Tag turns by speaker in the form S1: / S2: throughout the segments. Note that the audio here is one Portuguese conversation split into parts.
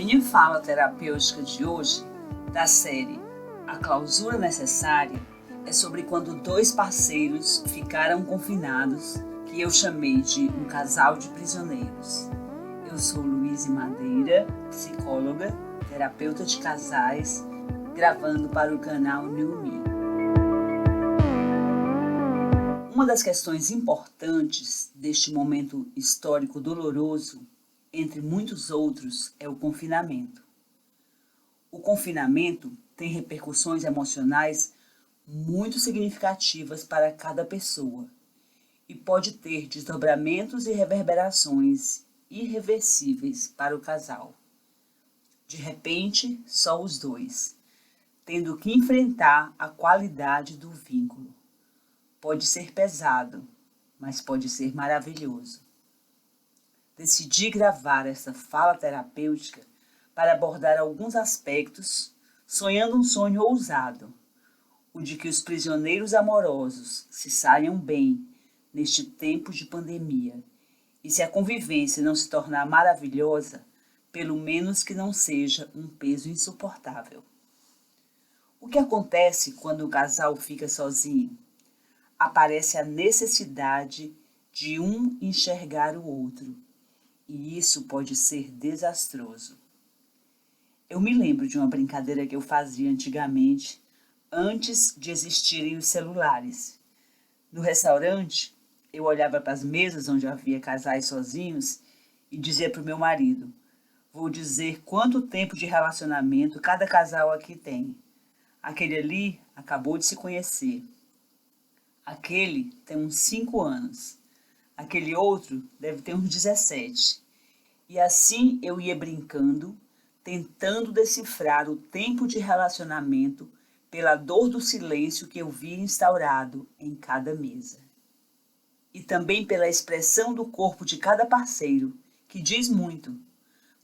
S1: minha fala terapêutica de hoje, da série A Clausura Necessária, é sobre quando dois parceiros ficaram confinados, que eu chamei de um casal de prisioneiros. Eu sou Luíse Madeira, psicóloga, terapeuta de casais, gravando para o canal New Me. Uma das questões importantes deste momento histórico doloroso, entre muitos outros, é o confinamento. O confinamento tem repercussões emocionais muito significativas para cada pessoa e pode ter desdobramentos e reverberações irreversíveis para o casal. De repente, só os dois, tendo que enfrentar a qualidade do vínculo. Pode ser pesado, mas pode ser maravilhoso. Decidi gravar essa fala terapêutica para abordar alguns aspectos, sonhando um sonho ousado, o de que os prisioneiros amorosos se saiam bem neste tempo de pandemia, e se a convivência não se tornar maravilhosa, pelo menos que não seja um peso insuportável. O que acontece quando o casal fica sozinho? Aparece a necessidade de um enxergar o outro, e isso pode ser desastroso. Eu me lembro de uma brincadeira que eu fazia antigamente, antes de existirem os celulares. No restaurante, eu olhava para as mesas onde havia casais sozinhos e dizia para o meu marido: vou dizer quanto tempo de relacionamento cada casal aqui tem. Aquele ali acabou de se conhecer. Aquele tem uns 5 anos. Aquele outro deve ter uns 17. E assim eu ia brincando, tentando decifrar o tempo de relacionamento pela dor do silêncio que eu via instaurado em cada mesa. E também pela expressão do corpo de cada parceiro, que diz muito,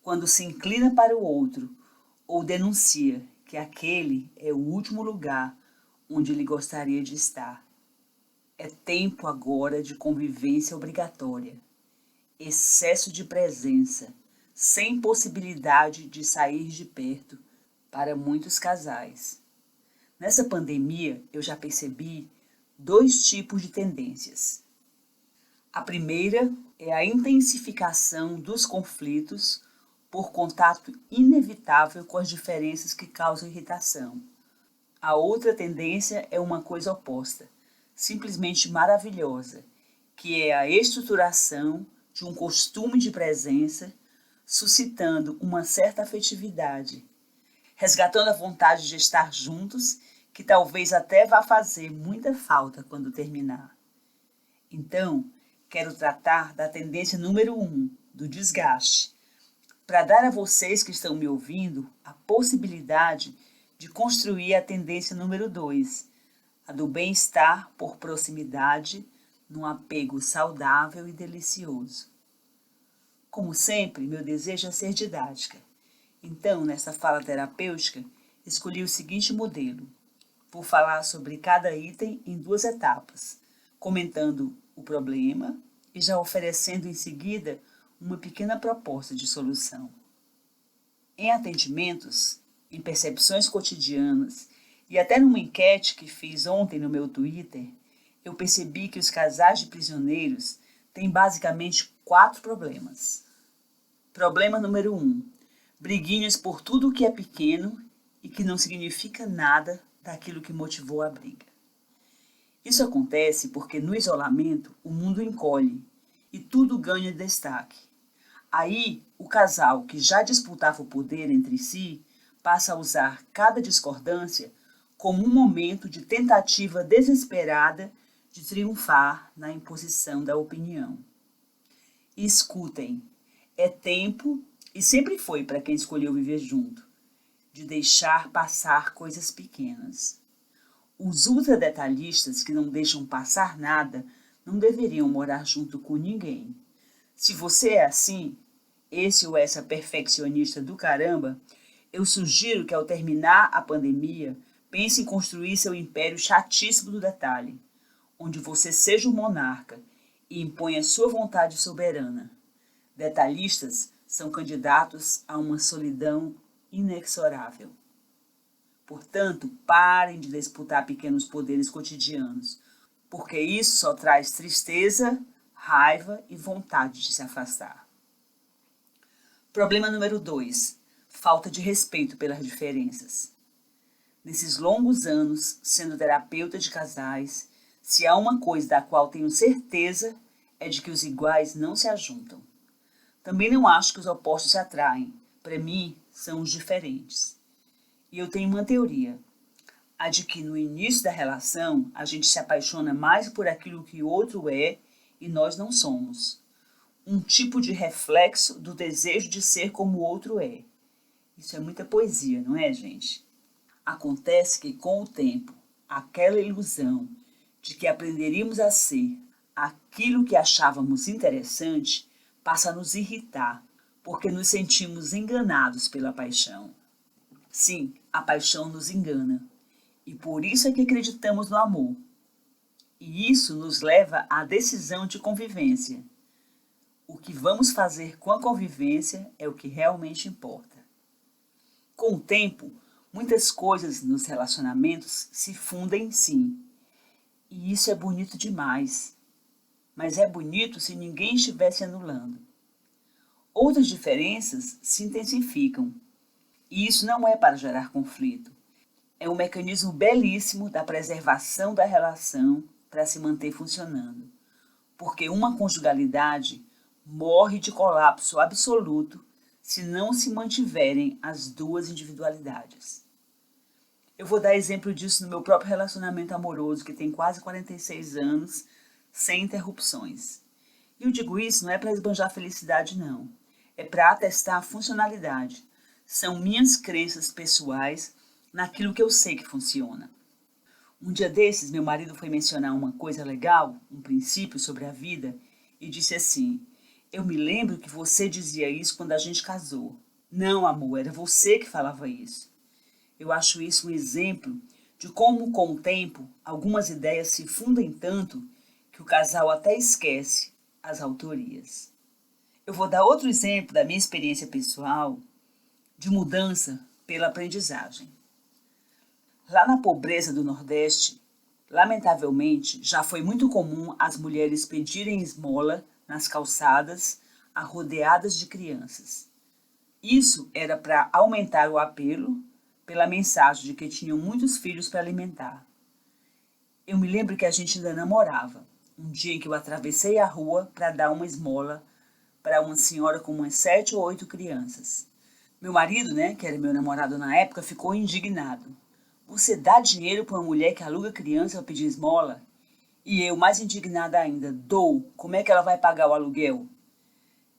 S1: quando se inclina para o outro ou denuncia que aquele é o último lugar onde ele gostaria de estar. É tempo agora de convivência obrigatória, excesso de presença, sem possibilidade de sair de perto para muitos casais. Nessa pandemia, eu já percebi 2 tipos de tendências. A primeira é a intensificação dos conflitos por contato inevitável com as diferenças que causam irritação. A outra tendência é uma coisa oposta, simplesmente maravilhosa, que é a estruturação de um costume de presença, suscitando uma certa afetividade, resgatando a vontade de estar juntos, que talvez até vá fazer muita falta quando terminar. Então, quero tratar da tendência número 1, do desgaste, para dar a vocês que estão me ouvindo a possibilidade de construir a tendência número 2, a do bem-estar por proximidade, num apego saudável e delicioso. Como sempre, meu desejo é ser didática. Então, nessa fala terapêutica, escolhi o seguinte modelo. Vou falar sobre cada item em 2 etapas, comentando o problema e já oferecendo em seguida uma pequena proposta de solução. Em atendimentos, em percepções cotidianas e até numa enquete que fiz ontem no meu Twitter, eu percebi que os casais de prisioneiros têm basicamente 4 problemas. Problema número 1, briguinhas por tudo que é pequeno e que não significa nada daquilo que motivou a briga. Isso acontece porque no isolamento o mundo encolhe e tudo ganha destaque. Aí, o casal que já disputava o poder entre si passa a usar cada discordância como um momento de tentativa desesperada de triunfar na imposição da opinião. E escutem, é tempo, e sempre foi para quem escolheu viver junto, de deixar passar coisas pequenas. Os ultradetalhistas que não deixam passar nada não deveriam morar junto com ninguém. Se você é assim, esse ou essa perfeccionista do caramba, eu sugiro que ao terminar a pandemia, pense em construir seu império chatíssimo do detalhe, onde você seja o monarca e imponha sua vontade soberana. Detalhistas são candidatos a uma solidão inexorável. Portanto, parem de disputar pequenos poderes cotidianos, porque isso só traz tristeza, raiva e vontade de se afastar. Problema número 2. Falta de respeito pelas diferenças. Nesses longos anos, sendo terapeuta de casais, se há uma coisa da qual tenho certeza, é de que os iguais não se ajuntam. Também não acho que os opostos se atraem. Para mim, são os diferentes. E eu tenho uma teoria, a de que no início da relação, a gente se apaixona mais por aquilo que o outro é e nós não somos. Um tipo de reflexo do desejo de ser como o outro é. Isso é muita poesia, não é, gente? Acontece que, com o tempo, aquela ilusão de que aprenderíamos a ser aquilo que achávamos interessante passa a nos irritar, porque nos sentimos enganados pela paixão. Sim, a paixão nos engana, e por isso é que acreditamos no amor. E isso nos leva à decisão de convivência. O que vamos fazer com a convivência é o que realmente importa. Com o tempo, muitas coisas nos relacionamentos se fundem sim. E isso é bonito demais. Mas é bonito se ninguém estivesse anulando. Outras diferenças se intensificam. E isso não é para gerar conflito. É um mecanismo belíssimo da preservação da relação para se manter funcionando. Porque uma conjugalidade morre de colapso absoluto se não se mantiverem as duas individualidades. Eu vou dar exemplo disso no meu próprio relacionamento amoroso, que tem quase 46 anos, sem interrupções. E eu digo isso não é para esbanjar felicidade, não. É para atestar a funcionalidade. São minhas crenças pessoais naquilo que eu sei que funciona. Um dia desses, meu marido foi mencionar uma coisa legal, um princípio sobre a vida, e disse assim: eu me lembro que você dizia isso quando a gente casou. Não, amor, era você que falava isso. Eu acho isso um exemplo de como, com o tempo, algumas ideias se fundem tanto que o casal até esquece as autorias. Eu vou dar outro exemplo da minha experiência pessoal de mudança pela aprendizagem. Lá na pobreza do Nordeste, lamentavelmente, já foi muito comum as mulheres pedirem esmola nas calçadas, arrodeadas de crianças. Isso era para aumentar o apelo pela mensagem de que tinham muitos filhos para alimentar. Eu me lembro que a gente ainda namorava, um dia em que eu atravessei a rua para dar uma esmola para uma senhora com umas 7 ou 8 crianças. Meu marido, que era meu namorado na época, ficou indignado. Você dá dinheiro para uma mulher que aluga criança para pedir esmola? E eu, mais indignada ainda, dou. Como é que ela vai pagar o aluguel?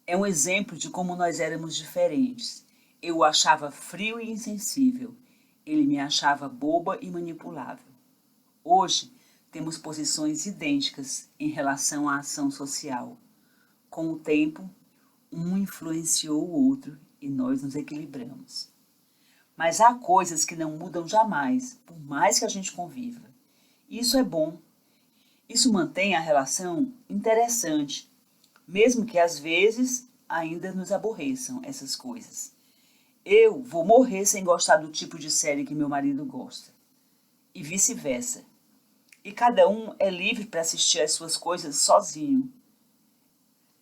S1: É um exemplo de como nós éramos diferentes. Eu o achava frio e insensível. Ele me achava boba e manipulável. Hoje, temos posições idênticas em relação à ação social. Com o tempo, um influenciou o outro e nós nos equilibramos. Mas há coisas que não mudam jamais, por mais que a gente conviva. Isso é bom. Isso mantém a relação interessante, mesmo que às vezes ainda nos aborreçam essas coisas. Eu vou morrer sem gostar do tipo de série que meu marido gosta. E vice-versa. E cada um é livre para assistir as suas coisas sozinho.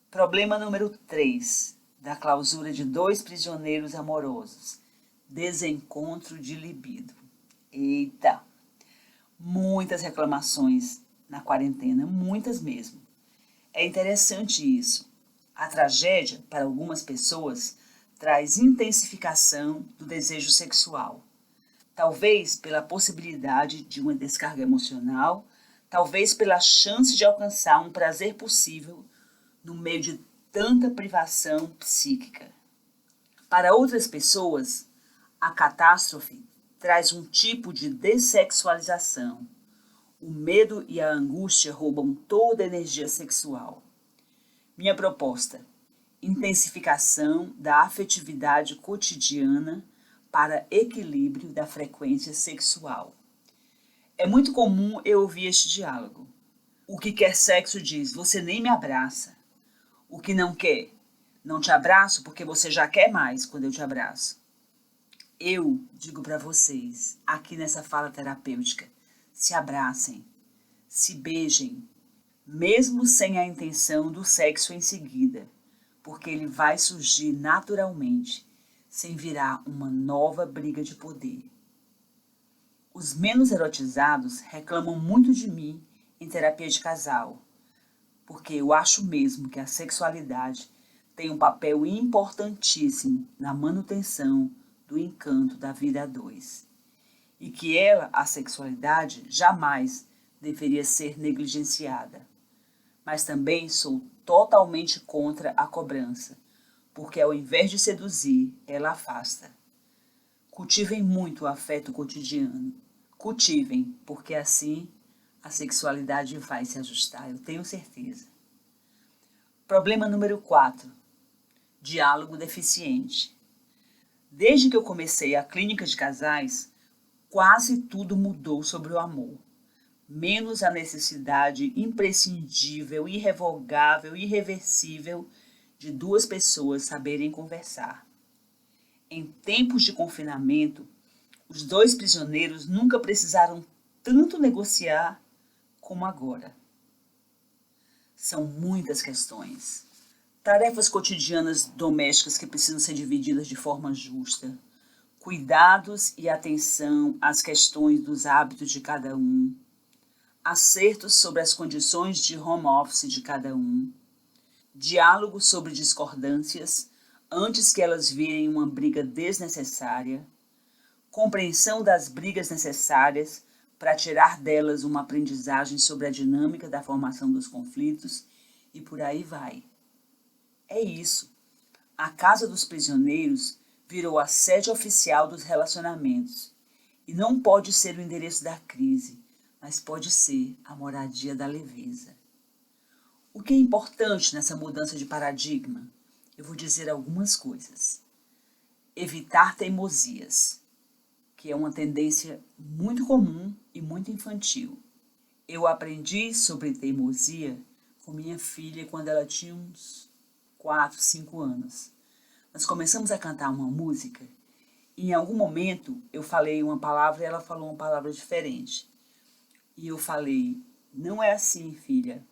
S1: Problema número 3, da clausura de 2 prisioneiros amorosos. Desencontro de libido. Eita! Muitas reclamações na quarentena, muitas mesmo. É interessante isso. A tragédia, para algumas pessoas, traz intensificação do desejo sexual. Talvez pela possibilidade de uma descarga emocional, talvez pela chance de alcançar um prazer possível no meio de tanta privação psíquica. Para outras pessoas, a catástrofe traz um tipo de dessexualização. O medo e a angústia roubam toda a energia sexual. Minha proposta: intensificação da afetividade cotidiana para equilíbrio da frequência sexual. É muito comum eu ouvir este diálogo. O que quer sexo diz: você nem me abraça. O que não quer: Não te abraço porque você já quer mais quando eu te abraço. Eu digo para vocês, aqui nessa fala terapêutica, se abracem, se beijem, mesmo sem a intenção do sexo em seguida, porque ele vai surgir naturalmente, sem virar uma nova briga de poder. Os menos erotizados reclamam muito de mim em terapia de casal, porque eu acho mesmo que a sexualidade tem um papel importantíssimo na manutenção do encanto da vida a dois, e que ela, a sexualidade, jamais deveria ser negligenciada. Mas também sou totalmente contra a cobrança, porque ao invés de seduzir, ela afasta. Cultivem muito o afeto cotidiano. Cultivem, porque assim a sexualidade vai se ajustar, eu tenho certeza. Problema número 4. Diálogo deficiente. Desde que eu comecei a clínica de casais, quase tudo mudou sobre o amor. Menos a necessidade imprescindível, irrevogável, irreversível de duas pessoas saberem conversar. Em tempos de confinamento, os dois prisioneiros nunca precisaram tanto negociar como agora. São muitas questões. Tarefas cotidianas domésticas que precisam ser divididas de forma justa. Cuidados e atenção às questões dos hábitos de cada um. Acertos sobre as condições de home office de cada um. Diálogo sobre discordâncias antes que elas virem uma briga desnecessária. Compreensão das brigas necessárias para tirar delas uma aprendizagem sobre a dinâmica da formação dos conflitos e por aí vai. É isso. A casa dos prisioneiros virou a sede oficial dos relacionamentos e não pode ser o endereço da crise, mas pode ser a moradia da leveza. O que é importante nessa mudança de paradigma? Eu vou dizer algumas coisas. Evitar teimosias, que é uma tendência muito comum e muito infantil. Eu aprendi sobre teimosia com minha filha quando ela tinha uns 4, 5 anos. Nós começamos a cantar uma música e em algum momento eu falei uma palavra e ela falou uma palavra diferente. E eu falei, não é assim, filha.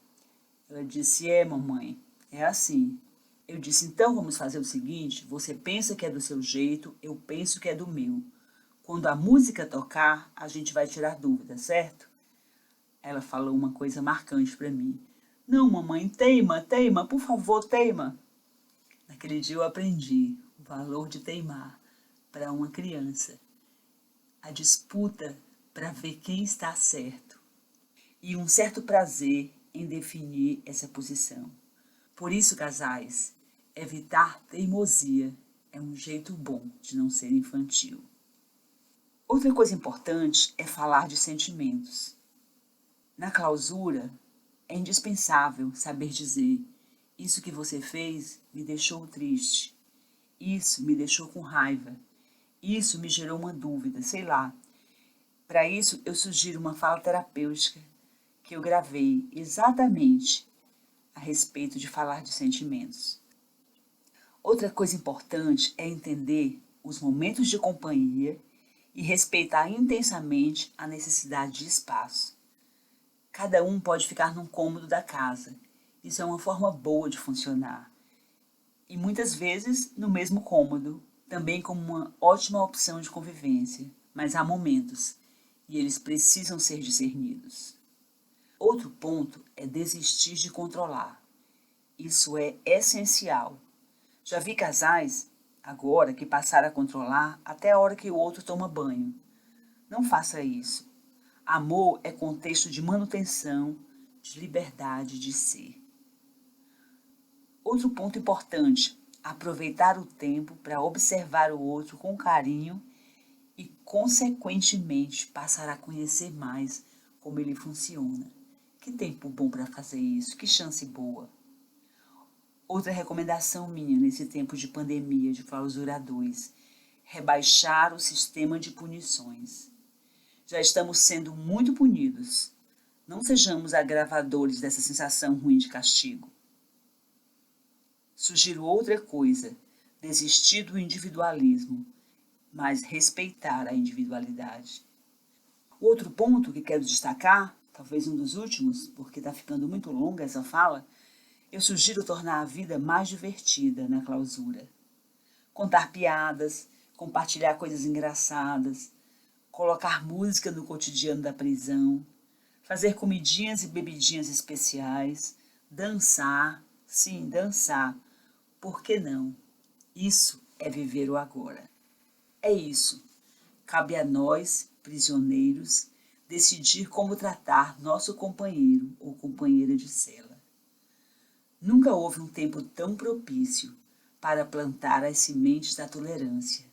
S1: Ela disse, mamãe, é assim. Eu disse, então vamos fazer o seguinte, você pensa que é do seu jeito, eu penso que é do meu. Quando a música tocar, a gente vai tirar dúvida, certo? Ela falou uma coisa marcante para mim. Não, mamãe, teima, por favor, teima. Naquele dia eu aprendi o valor de teimar para uma criança. A disputa para ver quem está certo. E um certo prazer em definir essa posição. Por isso, casais, evitar teimosia é um jeito bom de não ser infantil. Outra coisa importante é falar de sentimentos. Na clausura, é indispensável saber dizer: isso que você fez me deixou triste, isso me deixou com raiva, isso me gerou uma dúvida, sei lá. Para isso, eu sugiro uma fala terapêutica que eu gravei exatamente a respeito de falar de sentimentos. Outra coisa importante é entender os momentos de companhia e respeitar intensamente a necessidade de espaço. Cada um pode ficar num cômodo da casa. Isso é uma forma boa de funcionar. E muitas vezes no mesmo cômodo, também como uma ótima opção de convivência. Mas há momentos e eles precisam ser discernidos. Outro ponto é desistir de controlar. Isso é essencial. Já vi casais, agora, que passaram a controlar até a hora que o outro toma banho. Não faça isso. Amor é contexto de manutenção, de liberdade de ser. Outro ponto importante, aproveitar o tempo para observar o outro com carinho e, consequentemente, passar a conhecer mais como ele funciona. Que tempo bom para fazer isso, que chance boa. Outra recomendação minha nesse tempo de pandemia, de clausura 2, rebaixar o sistema de punições. Já estamos sendo muito punidos. Não sejamos agravadores dessa sensação ruim de castigo. Sugiro outra coisa, desistir do individualismo, mas respeitar a individualidade. O outro ponto que quero destacar, talvez um dos últimos, porque está ficando muito longa essa fala, eu sugiro tornar a vida mais divertida na clausura. Contar piadas, compartilhar coisas engraçadas, colocar música no cotidiano da prisão, fazer comidinhas e bebidinhas especiais, dançar, sim, dançar. Por que não? Isso é viver o agora. É isso. Cabe a nós, prisioneiros, decidir como tratar nosso companheiro ou companheira de cela. Nunca houve um tempo tão propício para plantar as sementes da tolerância.